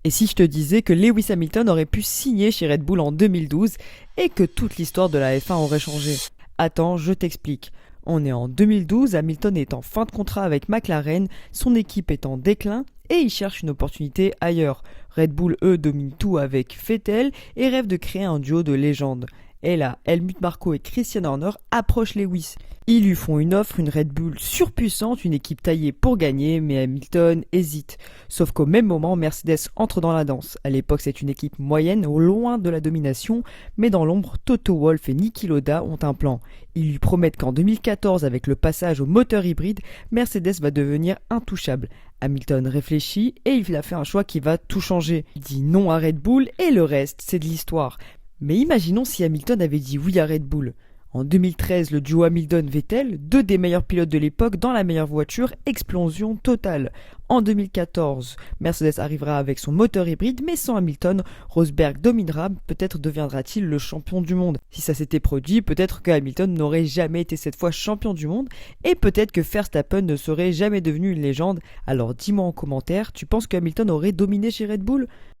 Et si je te disais que Lewis Hamilton aurait pu signer chez Red Bull en 2012 et que toute l'histoire de la F1 aurait changé? Attends, je t'explique. On est en 2012, Hamilton est en fin de contrat avec McLaren, son équipe est en déclin et il cherche une opportunité ailleurs. Red Bull, eux, domine tout avec Vettel et rêve de créer un duo de légende. Et là, Helmut Marko et Christian Horner approchent Lewis. Ils lui font une offre, une Red Bull surpuissante, une équipe taillée pour gagner, mais Hamilton hésite. Sauf qu'au même moment, Mercedes entre dans la danse. À l'époque, c'est une équipe moyenne, au loin de la domination, mais dans l'ombre, Toto Wolff et Niki Lauda ont un plan. Ils lui promettent qu'en 2014, avec le passage au moteur hybride, Mercedes va devenir intouchable. Hamilton réfléchit et il a fait un choix qui va tout changer. Il dit non à Red Bull et le reste, c'est de l'histoire. Mais imaginons si Hamilton avait dit oui à Red Bull. En 2013, le duo Hamilton-Vettel, deux des meilleurs pilotes de l'époque dans la meilleure voiture, explosion totale. En 2014, Mercedes arrivera avec son moteur hybride, mais sans Hamilton, Rosberg dominera, peut-être deviendra-t-il le champion du monde. Si ça s'était produit, peut-être que Hamilton n'aurait jamais été cette fois champion du monde, et peut-être que Verstappen ne serait jamais devenu une légende. Alors dis-moi en commentaire, tu penses que Hamilton aurait dominé chez Red Bull ?